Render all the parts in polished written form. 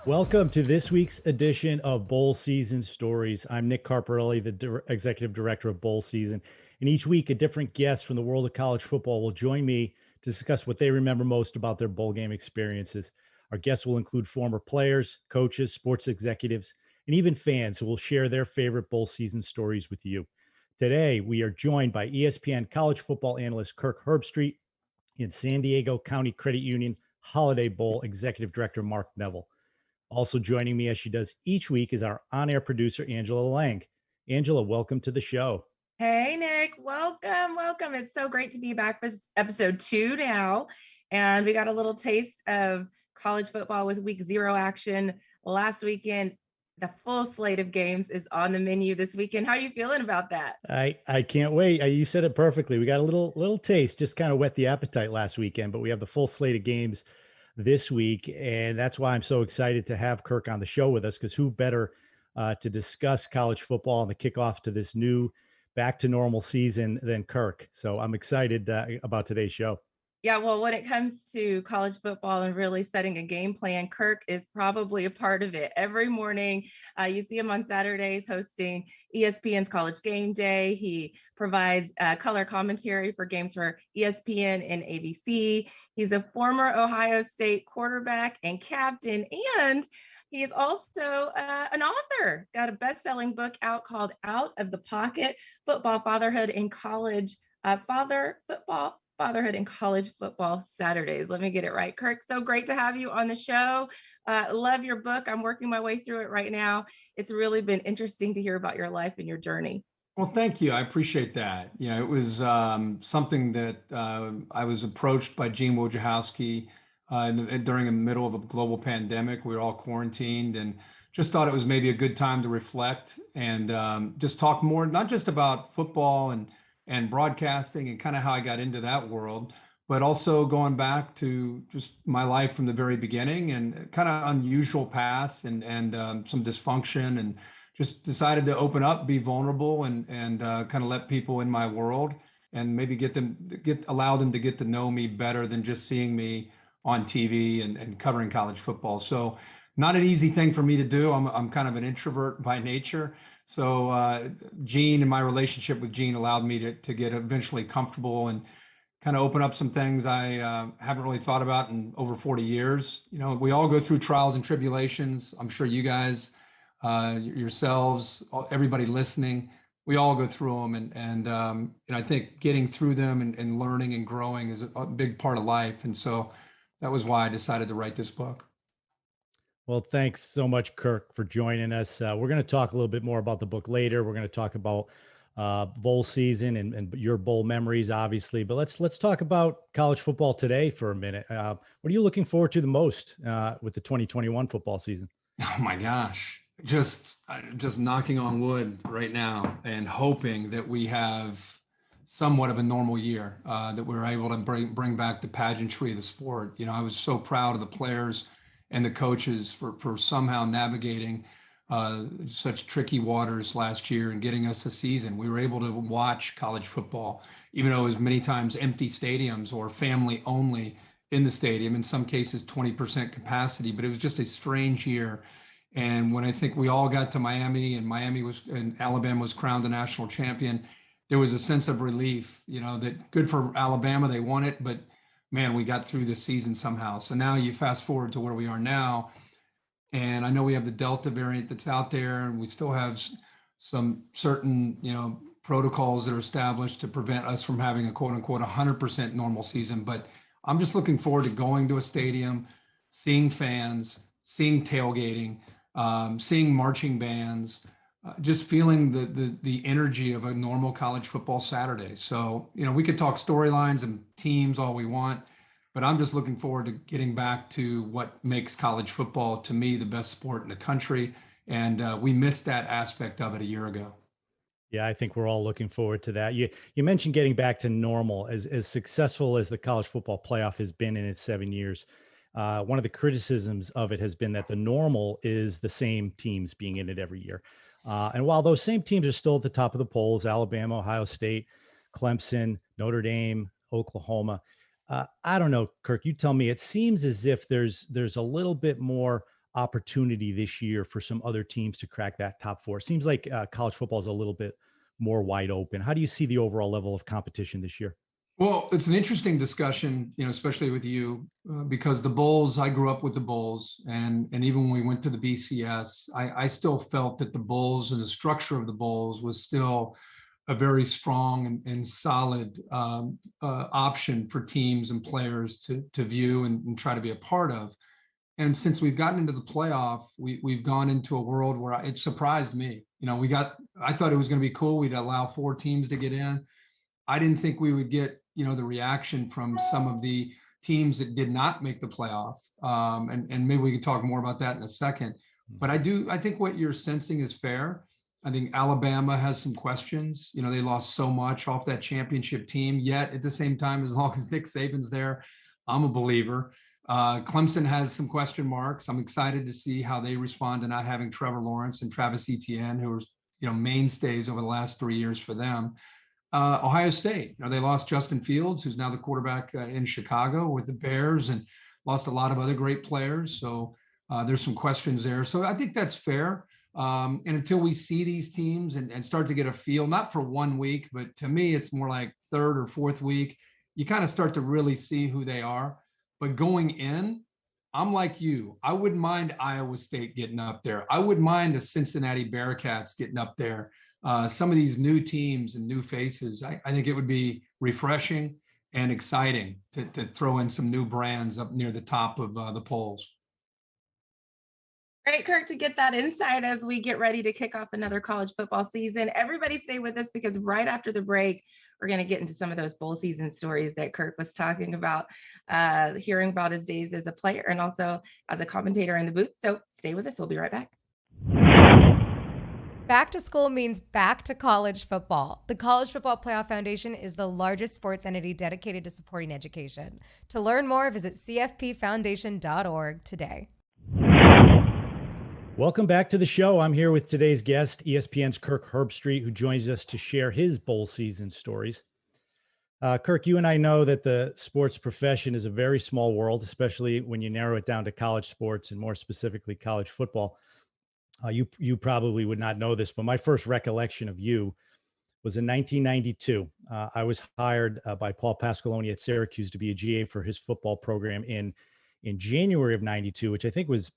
Welcome to this week's edition of Bowl Season Stories. I'm Nick Carparelli, the Executive Director of Bowl Season. And each week, a different guest from the world of college football will join me to discuss what they remember most about their bowl game experiences. Our guests will include former players, coaches, sports executives, and even fans who will share their favorite bowl season stories with you. Today, we are joined by ESPN college football analyst Kirk Herbstreit and San Diego County Credit Union Holiday Bowl Executive Director Mark Neville. Also joining me as she does each week is our on-air producer, Angela Lang. Angela, welcome to the show. Hey, Nick. Welcome. It's so great to be back for episode 2 now. And we got a little taste of college football with week 0 action last weekend. The full slate of games is on the menu this weekend. How are you feeling about that? I can't wait. You said it perfectly. We got a little taste, just kind of whet the appetite last weekend, but we have the full slate of games this week. And that's why I'm so excited to have Kirk on the show with us, because who better to discuss college football and the kickoff to this new back to normal season than Kirk. So I'm excited about today's show. Yeah, well, when it comes to college football and really setting a game plan, Kirk is probably a part of it. Every morning, you see him on Saturdays hosting ESPN's College Game Day. He provides color commentary for games for ESPN and ABC. He's a former Ohio State quarterback and captain, and he is also an author. Got a best-selling book out called Out of the Pocket: Football, Fatherhood, and College Fatherhood and College Football Saturdays. Let me get it right. Kirk, so great to have you on the show. Love your book. I'm working my way through it right now. It's really been interesting to hear about your life and your journey. Well, thank you. I appreciate that. It was something that I was approached by Gene Wojciechowski during the middle of a global pandemic. We were all quarantined and just thought it was maybe a good time to reflect and just talk more, not just about football and broadcasting and kind of how I got into that world, but also going back to just my life from the very beginning and kind of unusual path and some dysfunction, and just decided to open up, be vulnerable, and kind of let people in my world and maybe allow them to get to know me better than just seeing me on TV and covering college football. So not an easy thing for me to do. I'm kind of an introvert by nature. So Gene and my relationship with Gene allowed me to get eventually comfortable and kind of open up some things I haven't really thought about in over 40 years. We all go through trials and tribulations. I'm sure you guys, yourselves, everybody listening, we all go through them. And I think getting through them and learning and growing is a big part of life. And so that was why I decided to write this book. Well, thanks so much, Kirk, for joining us. We're going to talk a little bit more about the book later. We're going to talk about bowl season and your bowl memories, obviously. But let's talk about college football today for a minute. What are you looking forward to the most with the 2021 football season? Oh my gosh, just knocking on wood right now and hoping that we have somewhat of a normal year, that we're able to bring back the pageantry of the sport. I was so proud of the players and the coaches for somehow navigating such tricky waters last year and getting us a season. We were able to watch college football, even though it was many times empty stadiums or family only in the stadium, in some cases 20% capacity, but it was just a strange year. And when I think we all got to Miami and Alabama was crowned a national champion, there was a sense of relief, that good for Alabama, they won it, but man, we got through the season somehow. So now you fast forward to where we are now. And I know we have the Delta variant that's out there, and we still have some certain, protocols that are established to prevent us from having a quote unquote 100% normal season. But I'm just looking forward to going to a stadium, seeing fans, seeing tailgating, seeing marching bands, just feeling the energy of a normal college football Saturday. So, we could talk storylines and teams all we want, but I'm just looking forward to getting back to what makes college football, to me, the best sport in the country. And we missed that aspect of it a year ago. Yeah, I think we're all looking forward to that. You mentioned getting back to normal. As successful as the college football playoff has been in its 7 years, one of the criticisms of it has been that the normal is the same teams being in it every year. And while those same teams are still at the top of the polls, Alabama, Ohio State, Clemson, Notre Dame, Oklahoma, I don't know, Kirk, you tell me, it seems as if there's a little bit more opportunity this year for some other teams to crack that top four? It seems like college football is a little bit more wide open. How do you see the overall level of competition this year? Well, it's an interesting discussion, especially with you, because the Bulls, I grew up with the Bulls, and even when we went to the BCS, I still felt that the Bulls and the structure of the Bulls was still a very strong and solid option for teams and players to view and try to be a part of. And since we've gotten into the playoff, we've gone into a world where it surprised me. I thought it was going to be cool. We'd allow 4 teams to get in. I didn't think we would get, the reaction from some of the teams that did not make the playoff. And maybe we can talk more about that in a second. But I think what you're sensing is fair. I think Alabama has some questions. They lost so much off that championship team, yet at the same time, as long as Nick Saban's there, I'm a believer. Clemson has some question marks. I'm excited to see how they respond to not having Trevor Lawrence and Travis Etienne, who are, mainstays over the last 3 years for them. Ohio State, they lost Justin Fields, who's now the quarterback in Chicago with the Bears, and lost a lot of other great players. So there's some questions there. So I think that's fair. And until we see these teams and start to get a feel, not for 1 week, but to me, it's more like 3rd or 4th week, you kind of start to really see who they are. But going in, I'm like you. I wouldn't mind Iowa State getting up there. I wouldn't mind the Cincinnati Bearcats getting up there. Some of these new teams and new faces, I think it would be refreshing and exciting to throw in some new brands up near the top of the polls. Great, Kirk, to get that insight as we get ready to kick off another college football season. Everybody stay with us, because right after the break, we're going to get into some of those bowl season stories that Kirk was talking about, hearing about his days as a player and also as a commentator in the booth. So stay with us. We'll be right back. Back to school means back to college football. The College Football Playoff Foundation is the largest sports entity dedicated to supporting education. To learn more, visit cfpfoundation.org today. Welcome back to the show. I'm here with today's guest, ESPN's Kirk Herbstreit, who joins us to share his bowl season stories. Kirk, you and I know that the sports profession is a very small world, especially when you narrow it down to college sports and more specifically college football. You probably would not know this, but my first recollection of you was in 1992. I was hired by Paul Pasqualoni at Syracuse to be a GA for his football program in January of 92, which I think was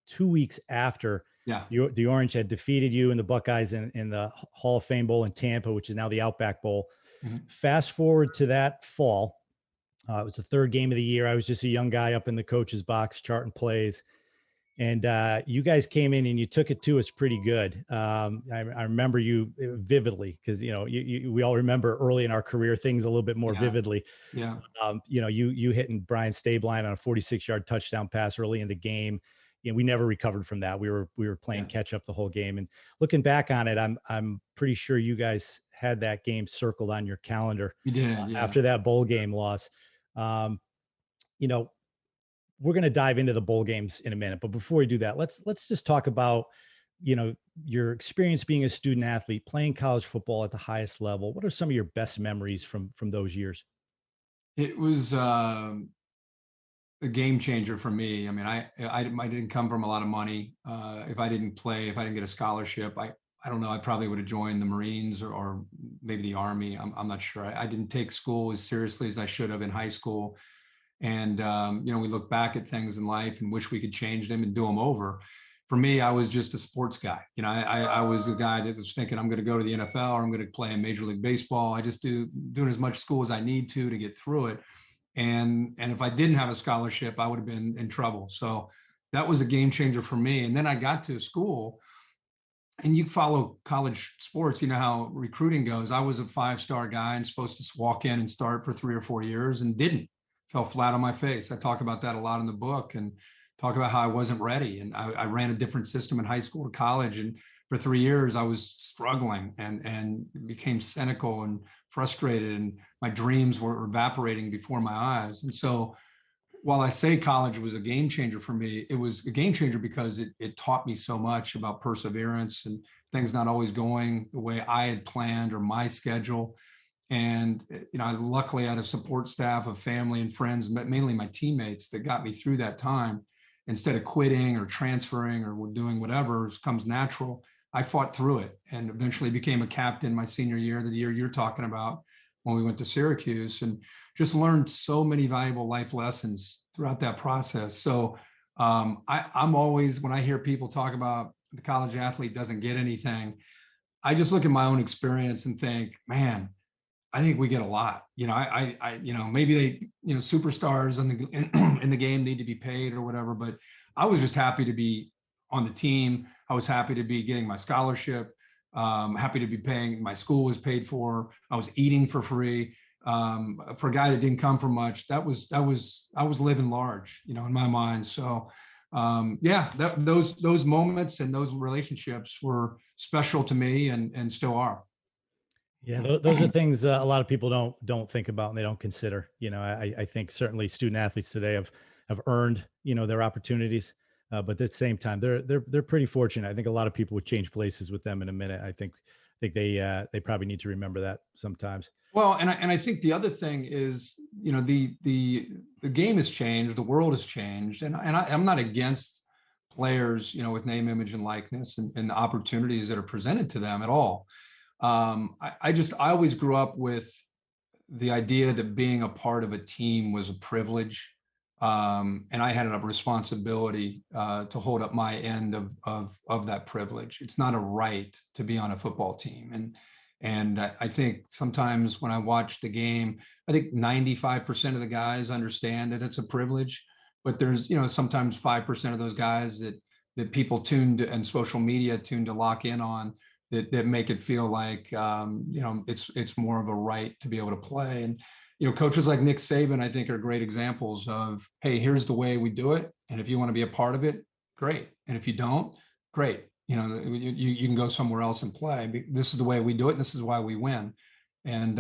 2 weeks after the Orange had defeated you and the Buckeyes in the Hall of Fame Bowl in Tampa, which is now the Outback Bowl. Mm-hmm. Fast forward to that fall. It was the 3rd game of the year. I was just a young guy up in the coach's box charting plays. And you guys came in and you took it to us pretty good. I remember you vividly because, we all remember early in our career things a little bit more vividly. Yeah. You hitting Brian Stabline on a 46-yard touchdown pass early in the game. We never recovered from that. We were playing catch up the whole game. And looking back on it, I'm pretty sure you guys had that game circled on your calendar. You did, after that bowl game loss. We're going to dive into the bowl games in a minute, but before we do that, let's just talk about, your experience being a student athlete, playing college football at the highest level. What are some of your best memories from those years? It was a game changer for me. I mean, I didn't come from a lot of money. If I didn't get a scholarship, I don't know, I probably would have joined the Marines or maybe the Army. I'm not sure. I didn't take school as seriously as I should have in high school. And, we look back at things in life and wish we could change them and do them over. For me, I was just a sports guy. I was a guy that was thinking I'm going to go to the NFL or I'm going to play in Major League Baseball. I just doing as much school as I need to get through it. And if I didn't have a scholarship, I would have been in trouble. So that was a game changer for me. And then I got to school, and you follow college sports, you know how recruiting goes. I was a 5-star guy and supposed to walk in and start for 3 or 4 years and didn't. Fell flat on my face. I talk about that a lot in the book and talk about how I wasn't ready. And I ran a different system in high school to college. And for 3 years, I was struggling and became cynical and frustrated. And my dreams were evaporating before my eyes. And so while I say college was a game changer for me, it was a game changer because it taught me so much about perseverance and things not always going the way I had planned or my schedule. And, luckily I had a support staff of family and friends, but mainly my teammates that got me through that time. instead of quitting or transferring or doing whatever comes natural, I fought through it and eventually became a captain my senior year, the year you're talking about, when we went to Syracuse, and just learned so many valuable life lessons throughout that process. So I'm always, when I hear people talk about the college athlete doesn't get anything, I just look at my own experience and think, man, I think we get a lot. Maybe they, superstars in the game need to be paid or whatever, but I was just happy to be on the team. I was happy to be getting my scholarship, happy to be paying, my school was paid for. I was eating for free. For a guy that didn't come from much, I was living large, in my mind. So those moments and those relationships were special to me and still are. Yeah, those are things a lot of people don't think about and they don't consider. I think certainly student athletes today have earned their opportunities, but at the same time they're pretty fortunate. I think a lot of people would change places with them in a minute. I think they probably need to remember that sometimes. Well, and I think the other thing is, the game has changed, the world has changed, and I'm not against players, with name, image, and likeness and the opportunities that are presented to them at all. I always grew up with the idea that being a part of a team was a privilege. And I had a responsibility to hold up my end of that privilege. It's not a right to be on a football team. And I think sometimes when I watch the game, I think 95% of the guys understand that it's a privilege, but there's, sometimes 5% of those guys that people tuned and social media tuned to lock in on that make it feel like, it's more of a right to be able to play. And, coaches like Nick Saban, I think, are great examples of, hey, here's the way we do it. And if you want to be a part of it, great. And if you don't, great. You can go somewhere else and play. This is the way we do it. And this is why we win. And,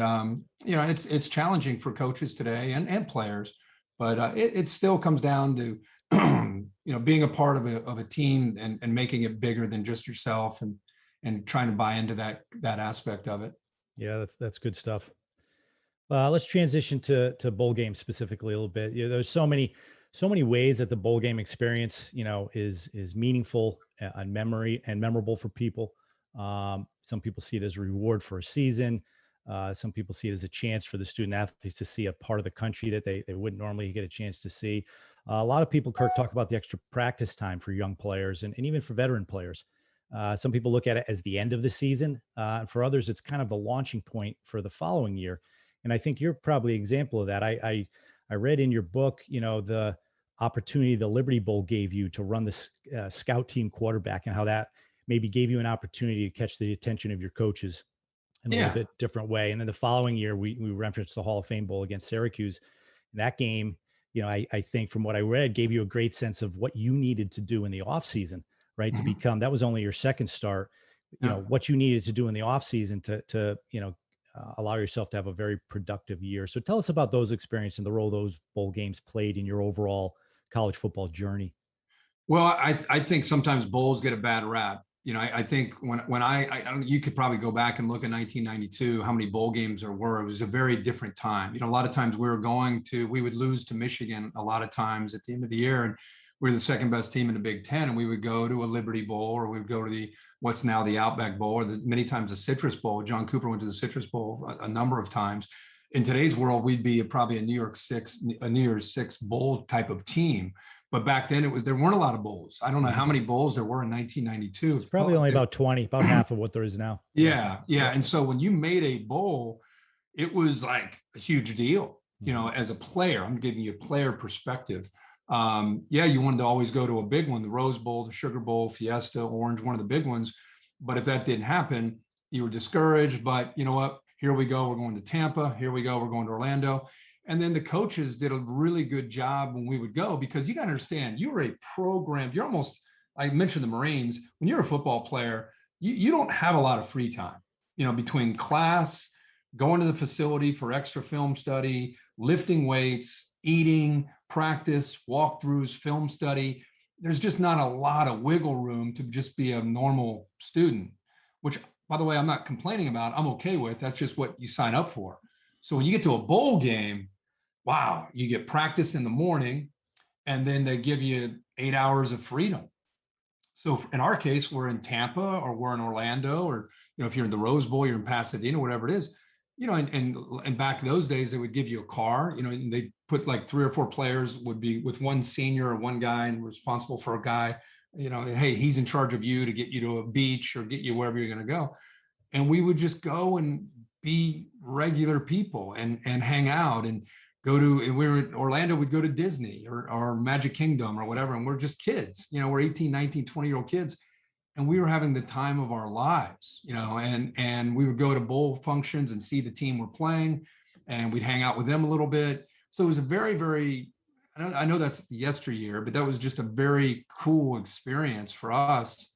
it's challenging for coaches today and players, but it still comes down to, being a part of a team and making it bigger than just yourself and trying to buy into that aspect of it. Yeah, that's good stuff. Let's transition to bowl games specifically a little bit. There's so many ways that the bowl game experience, is meaningful and memorable for people. Some people see it as a reward for a season. Some people see it as a chance for the student athletes to see a part of the country that they wouldn't normally get a chance to see. A lot of people, Kirk, talk about the extra practice time for young players and even for veteran players. Some people look at it as the end of the season. And for others, it's kind of the launching point for the following year. And I think you're probably an example of that. I read in your book, the opportunity the Liberty Bowl gave you to run the scout team quarterback and how that maybe gave you an opportunity to catch the attention of your coaches in a little bit different way. And then the following year, we referenced the Hall of Fame Bowl against Syracuse. And that game, I think from what I read, gave you a great sense of what you needed to do in the off season, right? Mm-hmm. To become, that was only your second start, what you needed to do in the off season to allow yourself to have a very productive year. So tell us about those experiences and the role those bowl games played in your overall college football journey. Well, I think sometimes bowls get a bad rap. I think when you could probably go back and look at 1992, how many bowl games there were. It was a very different time. A lot of times we would lose to Michigan a lot of times at the end of the year. And we were the second best team in the Big Ten, and we would go to a Liberty Bowl, or we would go to what's now the Outback Bowl, or many times the Citrus Bowl. John Cooper went to the Citrus Bowl a number of times. In today's world, we'd be probably a New Year's Six bowl type of team. But back then there weren't a lot of bowls. I don't know how many bowls there were in 1992. It's probably only about 20, about half of what there is now. Yeah. And so when you made a bowl, it was like a huge deal, as a player. I'm giving you a player perspective. You wanted to always go to a big one, the Rose Bowl, the Sugar Bowl, Fiesta, Orange, one of the big ones. But if that didn't happen, you were discouraged. But you know what? Here we go. We're going to Tampa. Here we go. We're going to Orlando. And then the coaches did a really good job when we would go, because you got to understand, you were a program. You're almost, I mentioned the Marines. When you're a football player, you don't have a lot of free time, between class, going to the facility for extra film study, lifting weights, eating, practice, walkthroughs, film study. There's just not a lot of wiggle room to just be a normal student, which, by the way, I'm not complaining about. I'm okay with. That's just what you sign up for. So when you get to a bowl game, wow, you get practice in the morning, and then they give you 8 hours of freedom. So in our case, we're in Tampa or we're in Orlando, or, if you're in the Rose Bowl, you're in Pasadena, whatever it is, and back those days, they would give you a car, and they put like 3 or 4 players would be with one senior or one guy and responsible for a guy, hey, he's in charge of you to get you to a beach or get you wherever you're going to go. And we would just go and be regular people and hang out and go to, and we were in Orlando, we'd go to Disney or Magic Kingdom or whatever. And we're just kids, we're 18, 19, 20-year-old kids. And we were having the time of our lives, and we would go to bowl functions and see the team we're playing, and we'd hang out with them a little bit. So it was a very, very, I know that's yesteryear, but that was just a very cool experience for us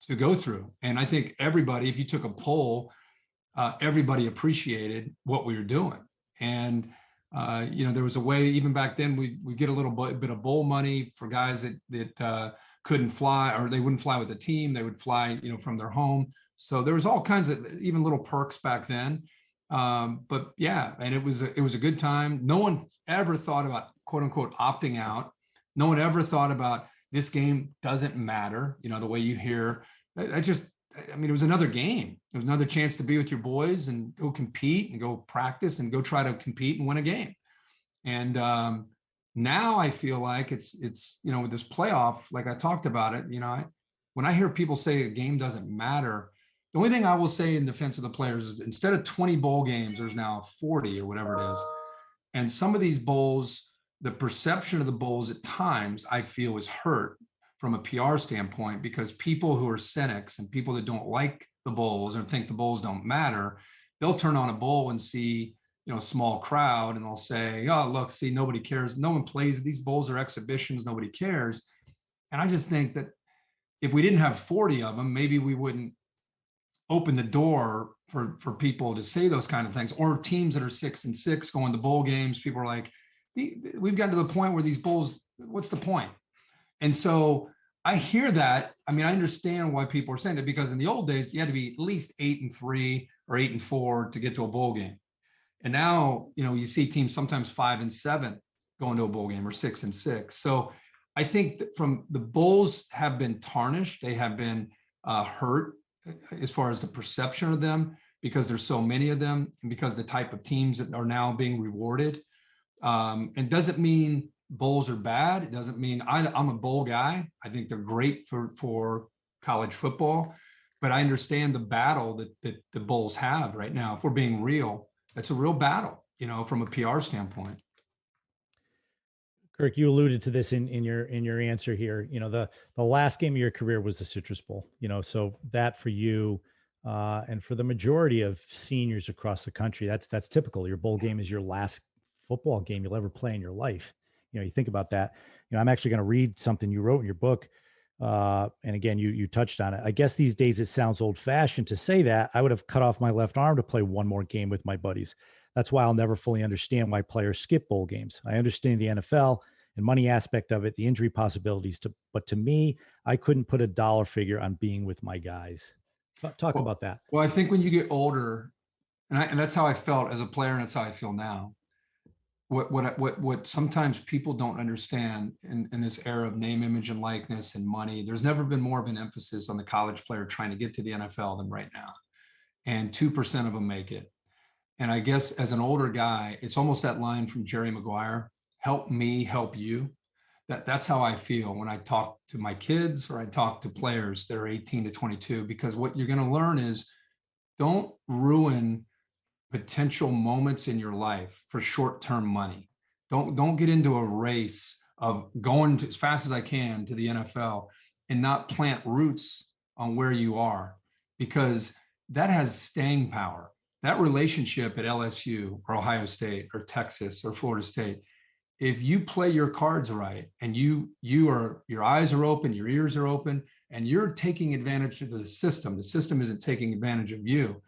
to go through. And I think everybody, if you took a poll, everybody appreciated what we were doing. And, there was a way, even back then, we get a little bit of bowl money for guys that couldn't fly, or they wouldn't fly with the team. They would fly, from their home. So there was all kinds of even little perks back then. But yeah, and it was a good time. No one ever thought about, quote unquote, opting out. No one ever thought about this game doesn't matter. The way you hear, it was another game. It was another chance to be with your boys and go compete and go practice and go try to compete and win a game. And, now I feel like it's with this playoff, like I talked about it, when I hear people say a game doesn't matter, the only thing I will say in defense of the players is instead of 20 bowl games, there's now 40 or whatever it is. And some of these bowls, the perception of the bowls at times I feel is hurt from a PR standpoint, because people who are cynics and people that don't like the bowls or think the bowls don't matter, they'll turn on a bowl and see a small crowd, and they'll say, oh, look, see, nobody cares. No one plays. These bowls are exhibitions. Nobody cares. And I just think that if we didn't have 40 of them, maybe we wouldn't open the door for people to say those kind of things. Or teams that are 6-6 going to bowl games, people are like, we've gotten to the point where these bowls, what's the point? And so I hear that. I understand why people are saying that, because in the old days, you had to be at least 8-3 or 8-4 to get to a bowl game. And now, you see teams sometimes 5-7 going to a bowl game, or 6-6. So I think that from the bowls have been tarnished. They have been hurt as far as the perception of them, because there's so many of them, and because the type of teams that are now being rewarded. And doesn't mean bowls are bad. It doesn't mean I'm a bowl guy. I think they're great for college football, but I understand the battle that the bowls have right now. If we're being real, it's a real battle, from a PR standpoint. Kirk, you alluded to this in your answer here. The last game of your career was the Citrus Bowl. So that for you, and for the majority of seniors across the country, that's typical. Your bowl game is your last football game you'll ever play in your life. You think about that. I'm actually going to read something you wrote in your book. And again, you touched on it. I guess these days it sounds old fashioned to say that. I would have cut off my left arm to play one more game with my buddies. That's why I'll never fully understand why players skip bowl games. I understand the NFL and money aspect of it, the injury possibilities, but to me, I couldn't put a dollar figure on being with my guys. Talk about that. Well, I think when you get older, and that's how I felt as a player, and that's how I feel now. What sometimes people don't understand in this era of name, image, and likeness and money, there's never been more of an emphasis on the college player trying to get to the NFL than right now. And 2% of them make it. And I guess as an older guy, it's almost that line from Jerry Maguire, help me, help you. That's how I feel when I talk to my kids, or I talk to players that are 18 to 22, because what you're going to learn is don't ruin potential moments in your life for short-term money. Don't get into a race of going as fast as I can to the NFL and not plant roots on where you are, because that has staying power. That relationship at LSU or Ohio State or Texas or Florida State, if you play your cards right and your eyes are open, your ears are open, and you're taking advantage of the system isn't taking advantage of you.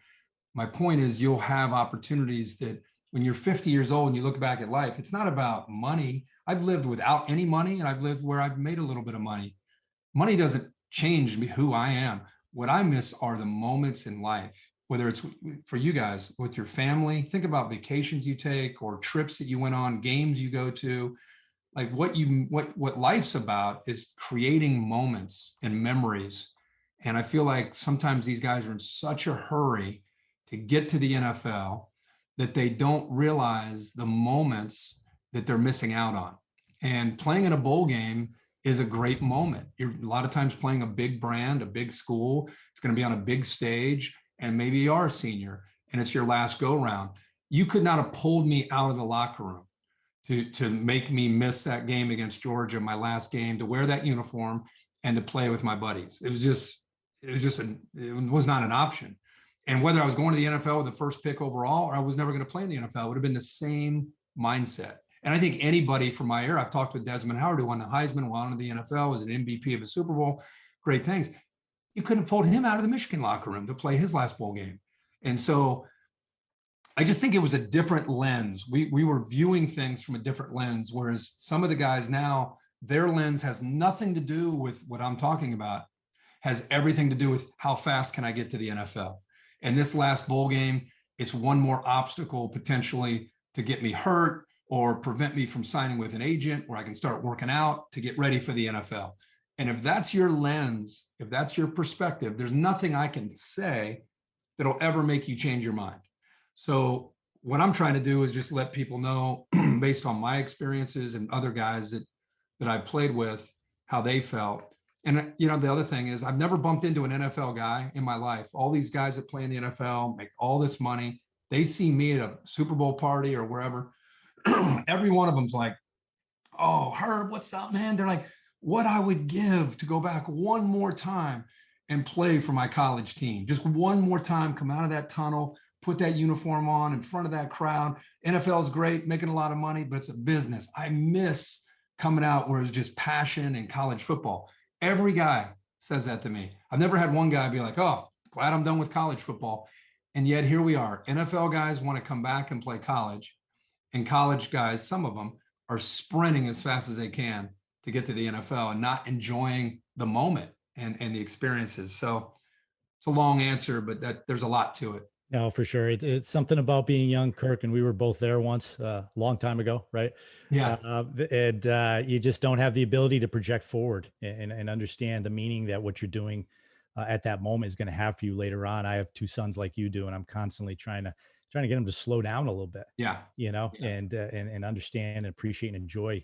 My point is, you'll have opportunities that when you're 50 years old and you look back at life, it's not about money. I've lived without any money, and I've lived where I've made a little bit of money. Money doesn't change me who I am. What I miss are the moments in life, whether it's for you guys with your family. Think about vacations you take or trips that you went on, games you go to. like what life's about is creating moments and memories. And I feel like sometimes these guys are in such a hurry to get to the NFL that they don't realize the moments that they're missing out on. And playing in a bowl game is a great moment. You're a lot of times playing a big brand, a big school. It's going to be on a big stage, and maybe you are a senior and it's your last go round. You could not have pulled me out of the locker room to make me miss that game against Georgia, my last game, to wear that uniform and to play with my buddies. It was not an option. And whether I was going to the NFL with the first pick overall or I was never going to play in the NFL, it would have been the same mindset. And I think anybody from my era, I've talked with Desmond Howard, who won the Heisman, won to the NFL, was an MVP of a Super Bowl, great things. You couldn't have pulled him out of the Michigan locker room to play his last bowl game. And so I just think it was a different lens. We were viewing things from a different lens, whereas some of the guys now, their lens has nothing to do with what I'm talking about, has everything to do with how fast can I get to the NFL. And this last bowl game, it's one more obstacle potentially to get me hurt or prevent me from signing with an agent where I can start working out to get ready for the NFL. And if that's your lens, if that's your perspective, there's nothing I can say that'll ever make you change your mind. So what I'm trying to do is just let people know based on my experiences and other guys that I played with, how they felt. And, you know, the other thing is I've never bumped into an NFL guy in my life. All these guys that play in the NFL make all this money. They see me at a Super Bowl party or wherever. Every one of them's like, oh, Herb, what's up, man? They're like, what I would give to go back one more time and play for my college team. Just one more time, come out of that tunnel, put that uniform on in front of that crowd. NFL is great, making a lot of money, but it's a business. I miss coming out where it's just passion and college football. Every guy says that to me. I've never had one guy be like, oh, glad I'm done with college football. And yet here we are. NFL guys want to come back and play college. And college guys, some of them, are sprinting as fast as they can to get to the NFL and not enjoying the moment and the experiences. So it's a long answer, but there's a lot to it. No, for sure. It's something about being young, Kirk, and we were both there once, a long time ago, right? Yeah. And you just don't have the ability to project forward and understand the meaning that what you're doing at that moment is going to have for you later on. I have two sons like you do, and I'm constantly trying to get them to slow down a little bit. Yeah. You know, yeah. And understand and appreciate and enjoy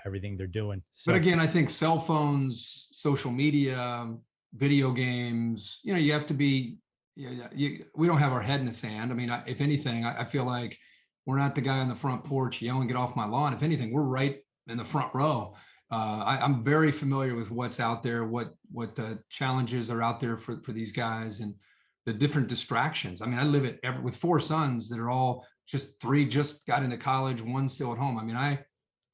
everything they're doing. So, but again, I think cell phones, social media, video games, you know, you have to be. We don't have our head in the sand. I mean, if anything, I feel like we're not the guy on the front porch yelling, get off my lawn. If anything, we're right in the front row. I'm very familiar with what's out there, what the challenges are out there for these guys and the different distractions. I mean, I live it with four sons that are all three just got into college, one still at home. I mean,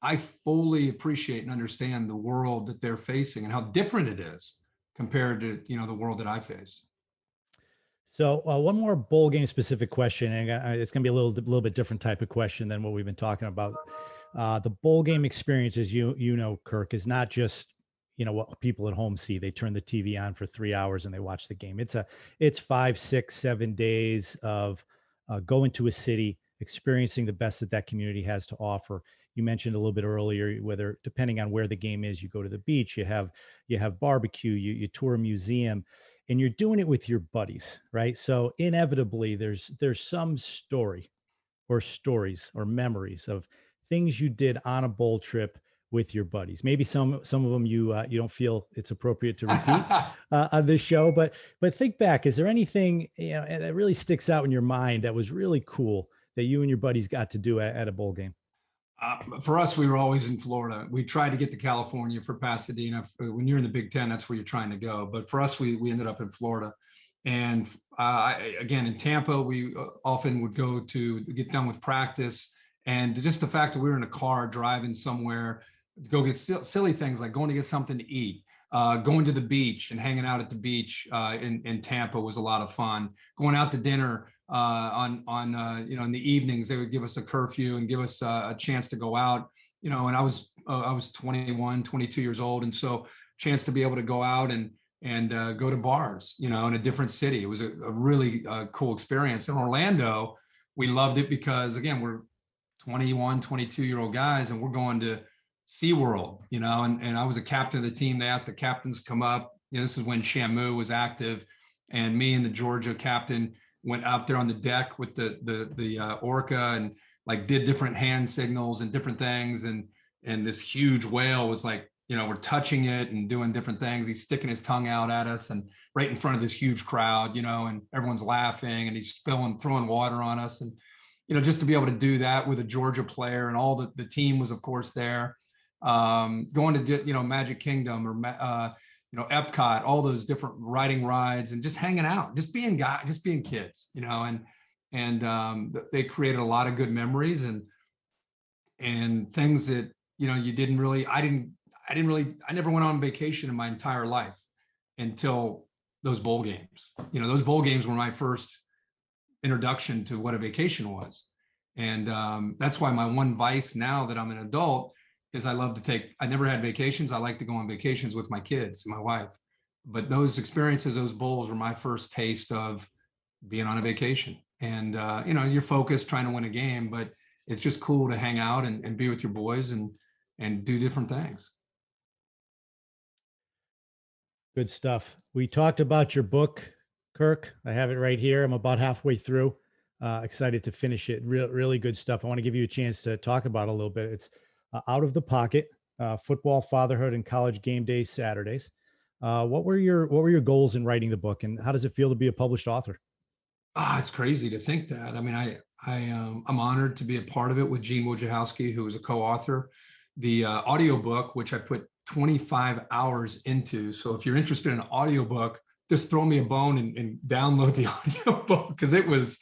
I fully appreciate and understand the world that they're facing and how different it is compared to, you know, the world that I faced. So one more bowl game specific question, and it's going to be a little bit different type of question than what we've been talking about. The bowl game experience, as you know, Kirk, is not just, you know, what people at home see. They turn the TV on for 3 hours and they watch the game. It's 5, 6, 7 days of going to a city, experiencing the best that community has to offer. You mentioned a little bit earlier, whether depending on where the game is, you go to the beach, you have barbecue, you tour a museum, and you're doing it with your buddies, right? So inevitably there's some story or stories or memories of things you did on a bowl trip with your buddies. Maybe some of them you don't feel it's appropriate to repeat on this show, but think back, is there anything, you know, that really sticks out in your mind that was really cool that you and your buddies got to do at a bowl game? For us, we were always in Florida. We tried to get to California for Pasadena. When you're in the Big Ten, that's where you're trying to go. But for us, we ended up in Florida. And again, in Tampa, we often would go to get done with practice. And just the fact that we were in a car driving somewhere to go get silly things like going to get something to eat, going to the beach and hanging out at the beach in Tampa was a lot of fun. Going out to dinner on you know, in the evenings, they would give us a curfew and give us a chance to go out, you know, and I was 21, 22 years old. And so chance to be able to go out and go to bars, you know, in a different city. It was a really cool experience. In Orlando, we loved it because again, we're 21, 22-year-old guys and we're going to SeaWorld, and I was a captain of the team. They asked the captains to come up. This is when Shamu was active, and me and the Georgia captain went out there on the deck with the orca and like did different hand signals and different things. And this huge whale was like, we're touching it and doing different things. He's sticking his tongue out at us and right in front of this huge crowd, and everyone's laughing and he's throwing water on us. And, just to be able to do that with a Georgia player and all the team was of course there, going to, Magic Kingdom or, Epcot, all those different riding rides and just hanging out, just being kids, and they created a lot of good memories and things that, I never went on vacation in my entire life until those bowl games. Those bowl games were my first introduction to what a vacation was. And that's why my one vice now that I'm an adult is I never had vacations. I like to go on vacations with my kids and my wife. But those experiences, those bowls were my first taste of being on a vacation. And, you're focused trying to win a game, but it's just cool to hang out and be with your boys and do different things. Good stuff. We talked about your book, Kirk. I have it right here. I'm about halfway through. Excited to finish it. Really good stuff. I want to give you a chance to talk about it a little bit. It's Out of the Pocket: Football, Fatherhood, and College Game Days Saturdays. What were your goals in writing the book, and how does it feel to be a published author? It's crazy to think that. I mean, I'm honored to be a part of it with Gene Wojciechowski, who was a co-author. The audiobook, which I put 25 hours into. So if you're interested in an audiobook, just throw me a bone and download the audiobook, because it was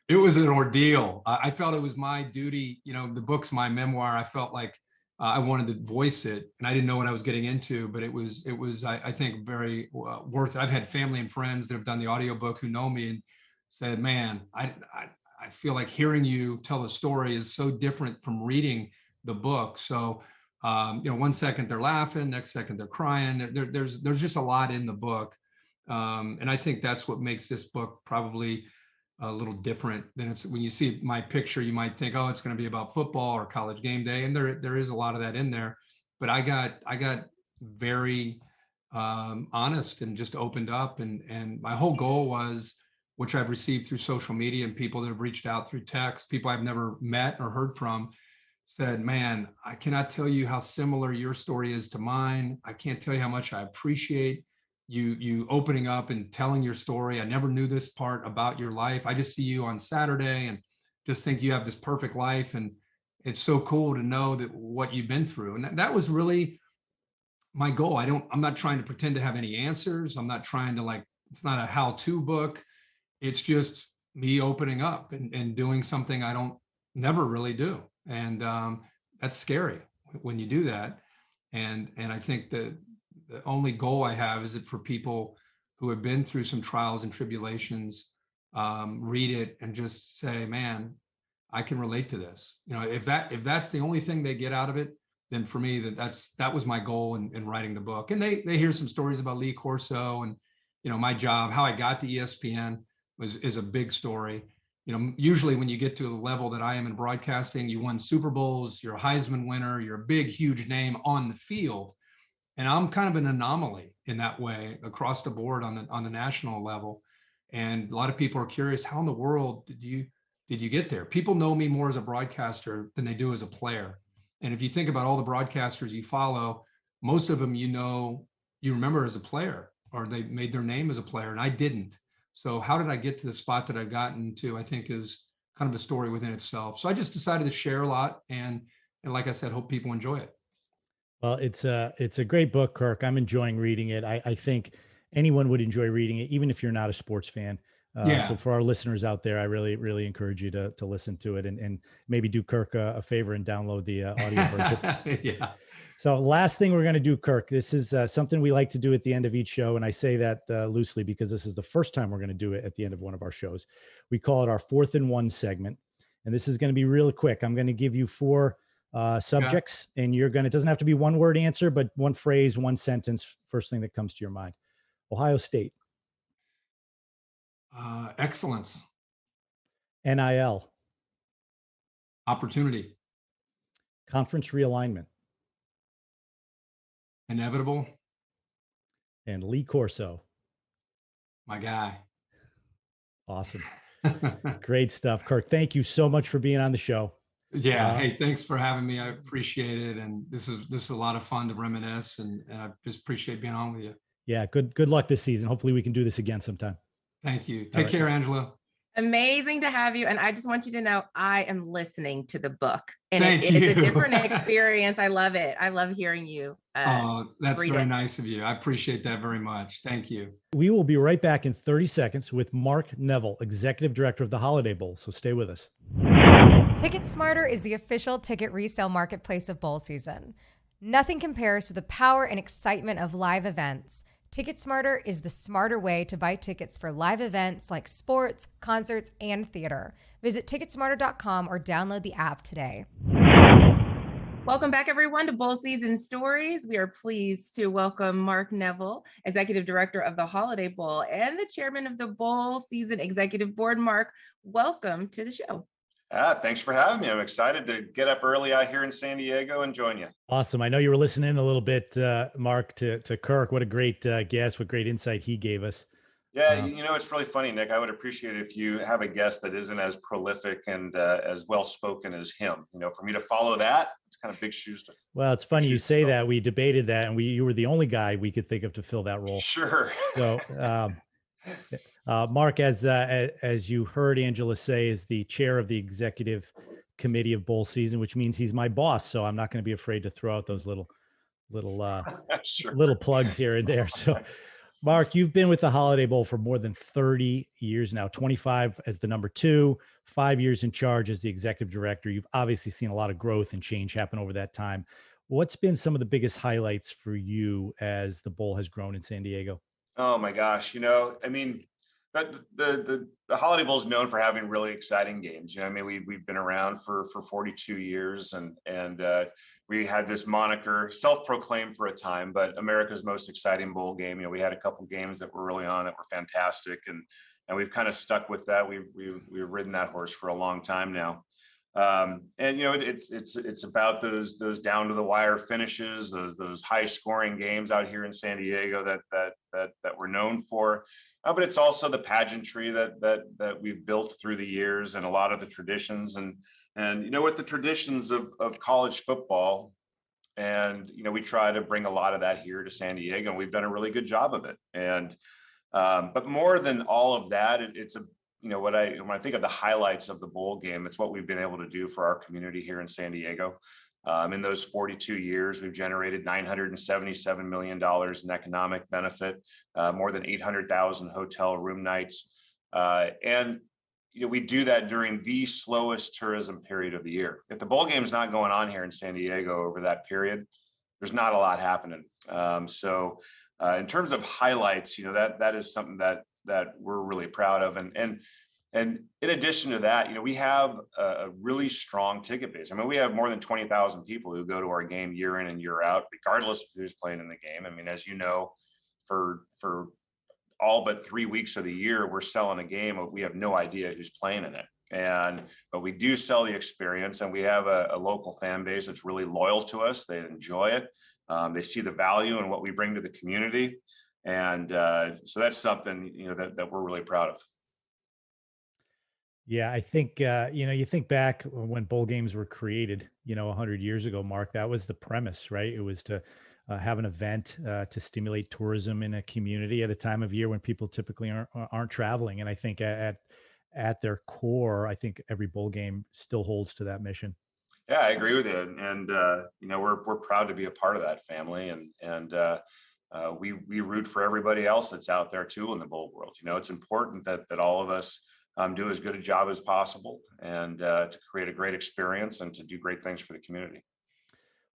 an ordeal. I felt it was my duty. The book's my memoir. I felt like I wanted to voice it, and I didn't know what I was getting into, but it was I think very worth it. I've had family and friends that have done the audiobook who know me and said, man, I feel like hearing you tell a story is so different from reading the book. So, one second they're laughing, next second they're crying. There's just a lot in the book. And I think that's what makes this book probably a little different than it's when you see my picture, you might think, oh, it's going to be about football or College Game Day. And there is a lot of that in there, but I got very honest and just opened up. And my whole goal was, which I've received through social media and people that have reached out through text, people I've never met or heard from, said, man, I cannot tell you how similar your story is to mine. I can't tell you how much I appreciate you opening up and telling your story. I never knew this part about your life. I just see you on Saturday and just think you have this perfect life. And it's so cool to know that what you've been through. And that was really my goal. I'm not trying to pretend to have any answers. I'm not trying to it's not a how-to book. It's just me opening up and doing something I don't never really do. And that's scary when you do that. And I think that the only goal I have is that for people who have been through some trials and tribulations, read it and just say, man, I can relate to this. If that's the only thing they get out of it, then for me, that was my goal in writing the book. And they hear some stories about Lee Corso and, my job, how I got to ESPN is a big story. Usually when you get to the level that I am in broadcasting, you won Super Bowls, you're a Heisman winner, you're a big, huge name on the field. And I'm kind of an anomaly in that way across the board on the national level. And a lot of people are curious, how in the world did you get there? People know me more as a broadcaster than they do as a player. And if you think about all the broadcasters you follow, most of them, you remember as a player, or they made their name as a player, and I didn't. So how did I get to the spot that I've gotten to, I think is kind of a story within itself. So I just decided to share a lot. And like I said, hope people enjoy it. Well, it's a great book, Kirk. I'm enjoying reading it. I think anyone would enjoy reading it, even if you're not a sports fan. So for our listeners out there, I really, really encourage you to listen to it and maybe do Kirk a favor and download the audio version. Yeah. So last thing we're going to do, Kirk, this is something we like to do at the end of each show. And I say that loosely because this is the first time we're going to do it at the end of one of our shows. We call it our 4th and 1 segment. And this is going to be really quick. I'm going to give you 4 subjects, and it doesn't have to be one word answer, but one phrase, one sentence, first thing that comes to your mind. Ohio State. Excellence. NIL. Opportunity. Conference realignment. Inevitable. And Lee Corso. My guy. Awesome. Great stuff. Kirk, thank you so much for being on the show. Yeah. Hey, thanks for having me. I appreciate it. And this is a lot of fun to reminisce, and I just appreciate being on with you. Yeah. Good luck this season. Hopefully we can do this again sometime. Thank you. Take care, Angela. Amazing to have you. And I just want you to know I am listening to the book, and Thank it you. is a different experience. I love it. I love hearing you. That's read very it. nice of you. I appreciate that very much. Thank you. We will be right back in 30 seconds with Mark Neville, Executive Director of the Holiday Bowl. So stay with us. Ticket Smarter is the official ticket resale marketplace of bowl season. Nothing compares to the power and excitement of live events. Ticket Smarter is the smarter way to buy tickets for live events like sports, concerts, and theater. Visit ticketsmarter.com or download the app today. Welcome back, everyone, to Bowl Season Stories. We are pleased to welcome Mark Neville, Executive Director of the Holiday Bowl and the Chairman of the Bowl Season Executive Board. Mark, welcome to the show. Thanks for having me. I'm excited to get up early out here in San Diego and join you. Awesome. I know you were listening a little bit, Mark, to Kirk. What a great guest, what great insight he gave us. Yeah, it's really funny, Nick. I would appreciate it if you have a guest that isn't as prolific and as well-spoken as him. For me to follow that, it's kind of big shoes to fill. Well, it's funny you say that. We debated that, and you were the only guy we could think of to fill that role. Sure. So, Mark, as you heard Angela say, is the chair of the executive committee of bowl season, which means he's my boss. So I'm not going to be afraid to throw out those little Sure. little plugs here and there. So, Mark, you've been with the Holiday Bowl for more than 30 years now, 25 as the number 2, 5 years in charge as the executive director. You've obviously seen a lot of growth and change happen over that time. What's been some of the biggest highlights for you as the bowl has grown in San Diego? Oh my gosh. The Holiday Bowl is known for having really exciting games. We've been around for 42 years, and we had this moniker, self-proclaimed for a time, but America's most exciting bowl game. We had a couple games that were really on that were fantastic, and we've kind of stuck with that. We've ridden that horse for a long time now. It's about those down to the wire finishes, those high scoring games out here in San Diego that we're known for. But it's also the pageantry that we've built through the years, and a lot of the traditions, and with the traditions of college football, and we try to bring a lot of that here to San Diego, and we've done a really good job of it. And but more than all of that, it's when I think of the highlights of the bowl game, it's what we've been able to do for our community here in San Diego. In those 42 years, we've generated $977 million in economic benefit, more than 800,000 hotel room nights. And we do that during the slowest tourism period of the year. If the bowl game is not going on here in San Diego over that period, there's not a lot happening. So in terms of highlights, that is something that we're really proud of. And in addition to that, we have a really strong ticket base. We have more than 20,000 people who go to our game year in and year out, regardless of who's playing in the game. As you know, for all but 3 weeks of the year, we're selling a game. We have no idea who's playing in it. But we do sell the experience, and we have a local fan base that's really loyal to us. They enjoy it. They see the value in what we bring to the community. And so that's something, that we're really proud of. Yeah, I think, you think back when bowl games were created, 100 years ago, Mark, that was the premise, right? It was to have an event to stimulate tourism in a community at a time of year when people typically aren't traveling. And I think at their core, I think every bowl game still holds to that mission. Yeah, I agree with you. And, we're proud to be a part of that family. And we root for everybody else that's out there too in the bowl world. It's important that all of us do as good a job as possible, and to create a great experience and to do great things for the community.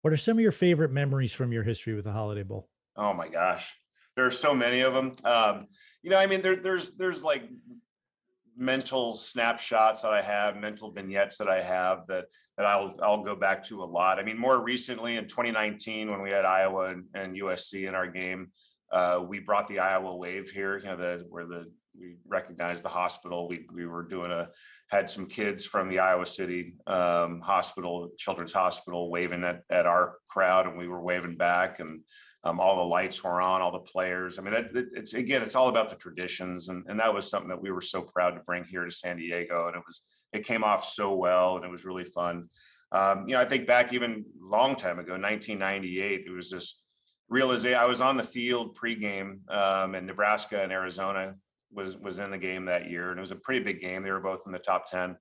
What are some of your favorite memories from your history with the Holiday Bowl? Oh my gosh, there are so many of them. There's like mental snapshots that I have, mental vignettes that I have that I'll go back to a lot. More recently in 2019, when we had Iowa and USC in our game, we brought the Iowa Wave here, where the recognized the hospital. We were had some kids from the Iowa City hospital, Children's Hospital, waving at our crowd, and we were waving back, and all the lights were on, all the players. I mean, it's all about the traditions, and that was something that we were so proud to bring here to San Diego, and it came off so well, and it was really fun. I think back even a long time ago, 1998, it was this realization. I was on the field pregame, and Nebraska and Arizona was in the game that year, and it was a pretty big game. They were both in the top 10.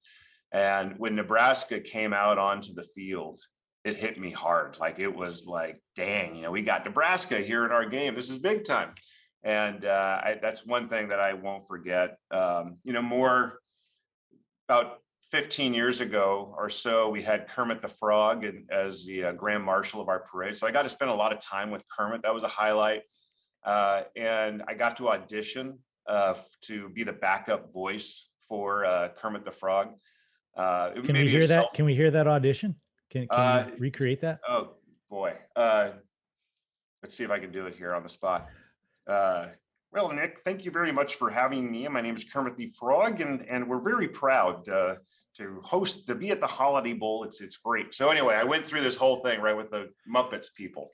And when Nebraska came out onto the field, it hit me hard. Like, it was like, dang, we got Nebraska here in our game. This is big time. And that's one thing that I won't forget. More about 15 years ago or so, we had Kermit the Frog as the Grand Marshal of our parade. So I got to spend a lot of time with Kermit. That was a highlight. And I got to audition to be the backup voice for Kermit the Frog. Can we hear that? Can we hear that audition? Can you recreate that? Oh boy. Let's see if I can do it here on the spot. Well, Nick, thank you very much for having me. My name is Kermit the Frog, and we're very proud to be at the Holiday Bowl. It's great. So anyway, I went through this whole thing, right, with the Muppets people,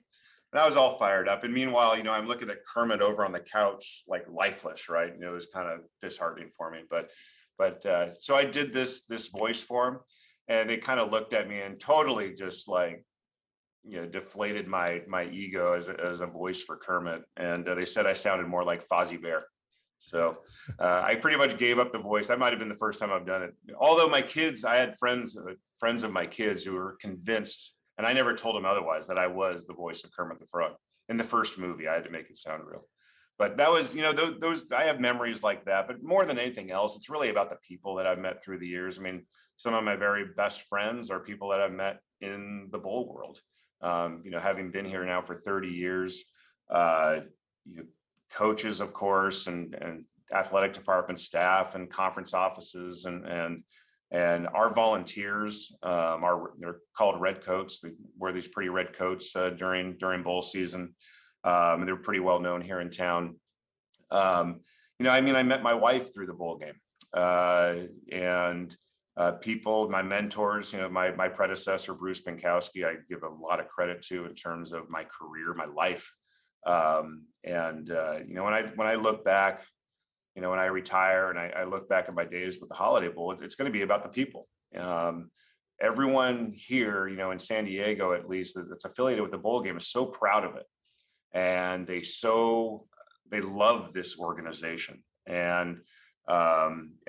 and I was all fired up. And meanwhile, I'm looking at Kermit over on the couch, like lifeless, right? It was kind of disheartening for me. But so I did this voice for him, and they kind of looked at me and totally just like, deflated my ego as a voice for Kermit. And they said I sounded more like Fozzie Bear. So I pretty much gave up the voice. That might've been the first time I've done it. Although my kids, I had friends of my kids who were convinced, and I never told them otherwise, that I was the voice of Kermit the Frog in the first movie. I had to make it sound real. But that was, those, I have memories like that. But more than anything else, it's really about the people that I've met through the years. I mean, some of my very best friends are people that I've met in the bowl world. Having been here now for 30 years, coaches, of course, and athletic department staff and conference offices and our volunteers they're called red coats. They wear these pretty red coats during bowl season. And they're pretty well known here in town. I met my wife through the bowl game, and people, my mentors, my predecessor, Bruce Binkowski, I give a lot of credit to in terms of my career, my life. When I look back, when I retire and I look back at my days with the Holiday Bowl, it's going to be about the people. Everyone here, in San Diego, at least, that's affiliated with the bowl game is so proud of it. And they love this organization. And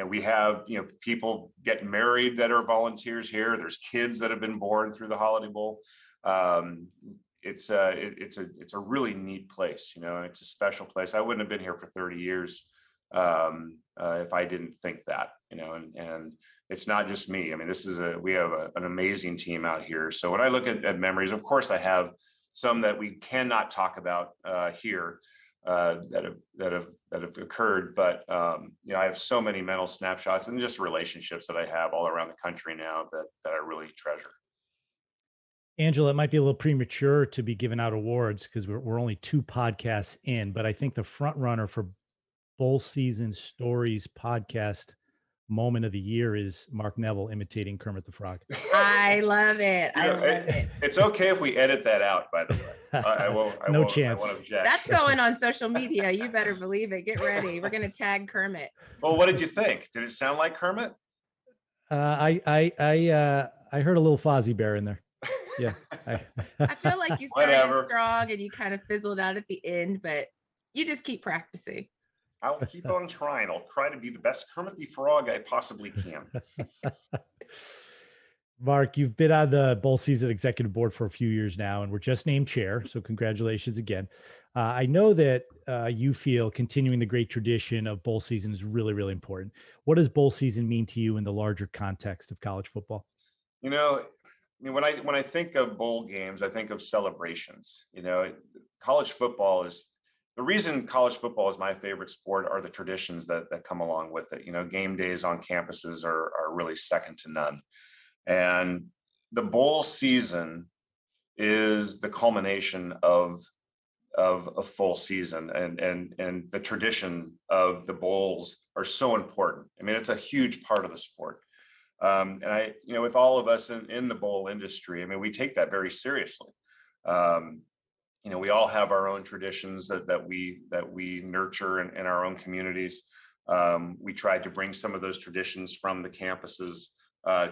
we have, people get married that are volunteers here. There's kids that have been born through the Holiday Bowl. It's a really neat place, and it's a special place. I wouldn't have been here for 30 years if I didn't think that, and it's not just me. I mean, we have an amazing team out here. So when I look at memories, of course, I have some that we cannot talk about here that have occurred, but I have so many mental snapshots and just relationships that I have all around the country now that I really treasure. Angela, it might be a little premature to be giving out awards because we're only 2 podcasts in, but I think the front runner for Bowl Season Stories podcast moment of the year is Mark Neville imitating Kermit the Frog. I love it. I love it. It's okay if we edit that out, by the way. I won't chance. I won't object. That's going on social media. You better believe it. Get ready. We're going to tag Kermit. Well, what did you think? Did it sound like Kermit? I heard a little Fozzie Bear in there. Yeah. I feel like you started strong and you kind of fizzled out at the end, but you just keep practicing. I'll keep on trying. I'll try to be the best Kermit the Frog I possibly can. Mark, you've been on the Bowl Season Executive Board for a few years now, and we're just named chair. So congratulations again. I know that you feel continuing the great tradition of Bowl Season is really, really important. What does Bowl Season mean to you in the larger context of college football? When I think of bowl games, I think of celebrations. College football is the reason college football is my favorite sport are the traditions that come along with it. Game days on campuses are really second to none. And the bowl season is the culmination of of a full season, and the tradition of the bowls are so important. I mean, it's a huge part of the sport. And with all of us in the bowl industry, I mean, we take that very seriously. We all have our own traditions that we nurture in our own communities. We try to bring some of those traditions from the campuses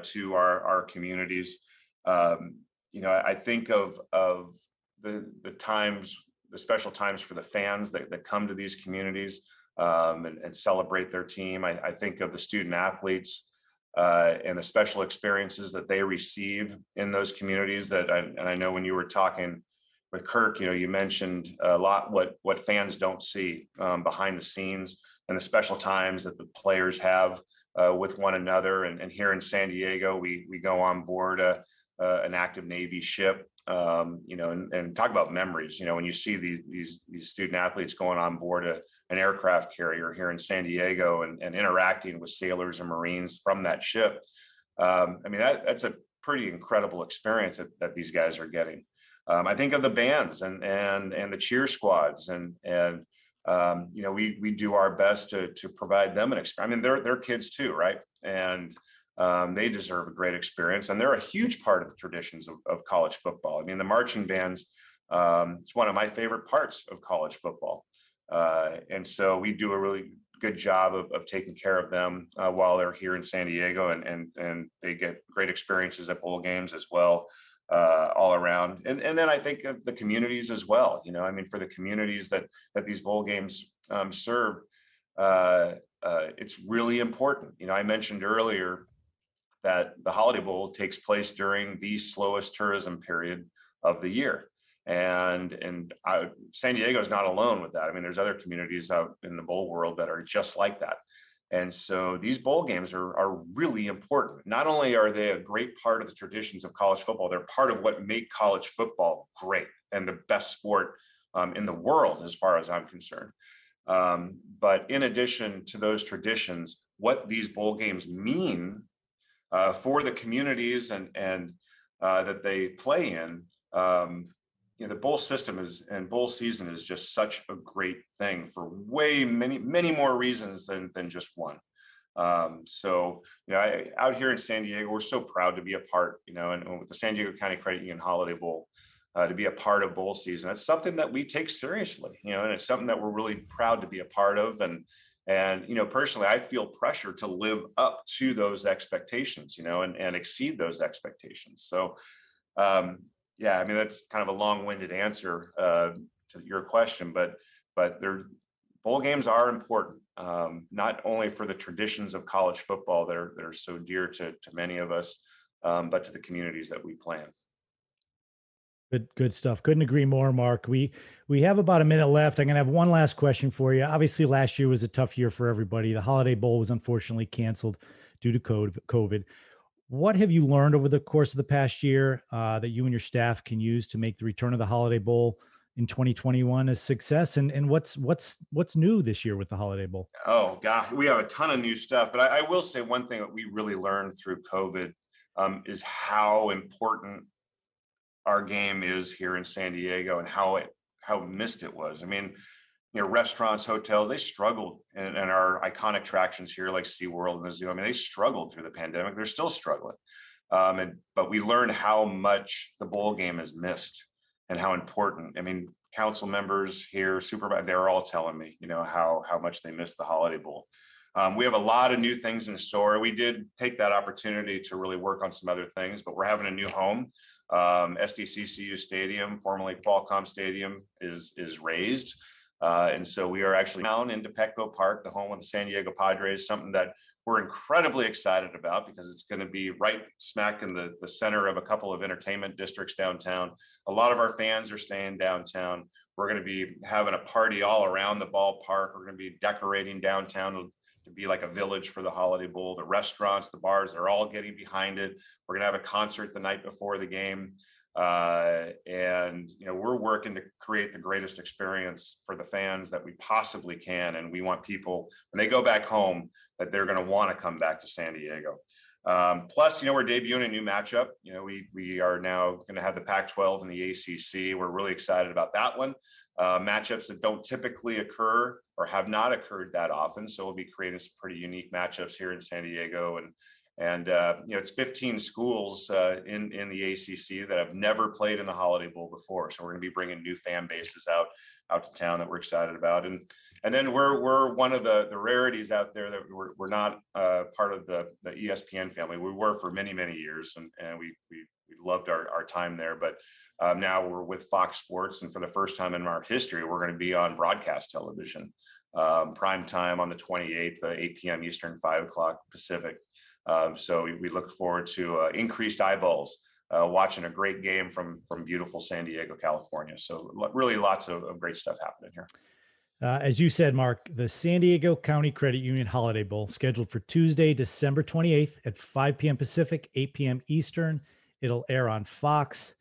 to our communities. I think of the times, the special times for the fans that come to these communities and celebrate their team. I think of the student athletes and the special experiences that they receive in those communities. And I know when you were talking with Kirk, you mentioned a lot what fans don't see behind the scenes, and the special times that the players have with one another. And here in San Diego, we go on board an active Navy ship, and talk about memories. When you see these student athletes going on board an aircraft carrier here in San Diego and interacting with sailors and Marines from that ship, that's a pretty incredible experience that these guys are getting. I think of the bands and the cheer squads, and we do our best to provide them an experience. I mean, they're kids too, right? And they deserve a great experience, and they're a huge part of the traditions of college football. I mean, the marching bands, it's one of my favorite parts of college football. And so we do a really good job of taking care of them while they're here in San Diego, and they get great experiences at bowl games as well, all around. And then I think of the communities as well. For the communities that these bowl games serve, it's really important. I mentioned earlier that the Holiday Bowl takes place during the slowest tourism period of the year. And San Diego is not alone with that. I mean, there's other communities out in the bowl world that are just like that. And so these bowl games are really important. Not only are they a great part of the traditions of college football, they're part of what make college football great and the best sport in the world, as far as I'm concerned. But in addition to those traditions, what these bowl games mean for the communities and that they play in, the bowl system and bowl season is just such a great thing for many more reasons than just one. So out here in San Diego, we're so proud to be a part, and with the San Diego County Credit Union Holiday Bowl, to be a part of bowl season. It's something that we take seriously, and it's something that we're really proud to be a part of. And personally, I feel pressure to live up to those expectations, and exceed those expectations. So, that's kind of a long-winded answer to your question, but bowl games are important, not only for the traditions of college football that are so dear to many of us, but to the communities that we play in. Good stuff. Couldn't agree more, Mark. We have about a minute left. I'm going to have one last question for you. Obviously, last year was a tough year for everybody. The Holiday Bowl was unfortunately canceled due to COVID. What have you learned over the course of the past year that you and your staff can use to make the return of the Holiday Bowl in 2021 a success? And what's new this year with the Holiday Bowl? Oh, God, we have a ton of new stuff. But I will say one thing that we really learned through COVID is how important our game is here in San Diego and how missed it was. I mean, restaurants, hotels, they struggled, and our iconic attractions here like SeaWorld and the zoo, they struggled through the pandemic. They're still struggling. But we learned how much the bowl game is missed and how important. Council members here, supervisors, they're all telling me, how much they miss the Holiday Bowl. We have a lot of new things in store. We did take that opportunity to really work on some other things, but we're having a new home. SDCCU Stadium, formerly Qualcomm Stadium, is raised. And so we are actually down into Petco Park, the home of the San Diego Padres, something that we're incredibly excited about because it's going to be right smack in the center of a couple of entertainment districts downtown. A lot of our fans are staying downtown. We're going to be having a party all around the ballpark. We're going to be decorating downtown to be like a village for the Holiday Bowl. The restaurants, the bars, they're all getting behind it. We're going to have a concert the night before the game. We're working to create the greatest experience for the fans that we possibly can. And we want people, when they go back home, that they're going to want to come back to San Diego. Plus, we're debuting a new matchup. We are now going to have the Pac-12 and the ACC. We're really excited about that one. Matchups that don't typically occur or have not occurred that often. So we'll be creating some pretty unique matchups here in San Diego. And it's 15 schools in the ACC that have never played in the Holiday Bowl before. So we're going to be bringing new fan bases out to town that we're excited about. And then we're one of the rarities out there that we're not part of the ESPN family. We were for many, many years, and we loved our time there. But now we're with Fox Sports, and for the first time in our history, we're going to be on broadcast television, prime time on the 28th, 8 p.m. Eastern, 5 o'clock Pacific. So we look forward to increased eyeballs watching a great game from beautiful San Diego, California. So really lots of great stuff happening here. As you said, Mark, the San Diego County Credit Union Holiday Bowl scheduled for Tuesday, December 28th at 5 p.m. Pacific, 8 p.m. Eastern. It'll air on Fox.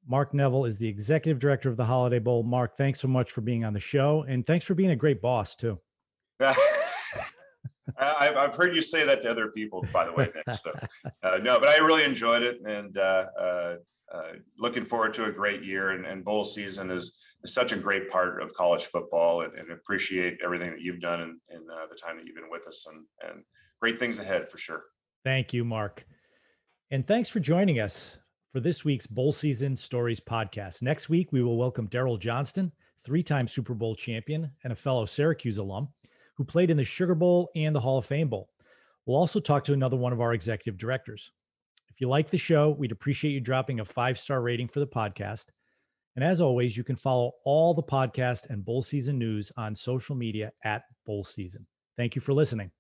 Mark Neville is the executive director of the Holiday Bowl. Mark, thanks so much for being on the show, and thanks for being a great boss too. I've heard you say that to other people, by the way, Nick. So, no, but I really enjoyed it, and looking forward to a great year. And bowl season is such a great part of college football, and appreciate everything that you've done in the time that you've been with us, and great things ahead for sure. Thank you, Mark. And thanks for joining us for this week's Bowl Season Stories podcast. Next week, we will welcome Daryl Johnston, 3-time Super Bowl champion and a fellow Syracuse alum, who played in the Sugar Bowl and the Hall of Fame Bowl. We'll also talk to another one of our executive directors. If you like the show, we'd appreciate you dropping a 5-star rating for the podcast. And as always, you can follow all the podcast and bowl season news on social media at Bowl Season. Thank you for listening.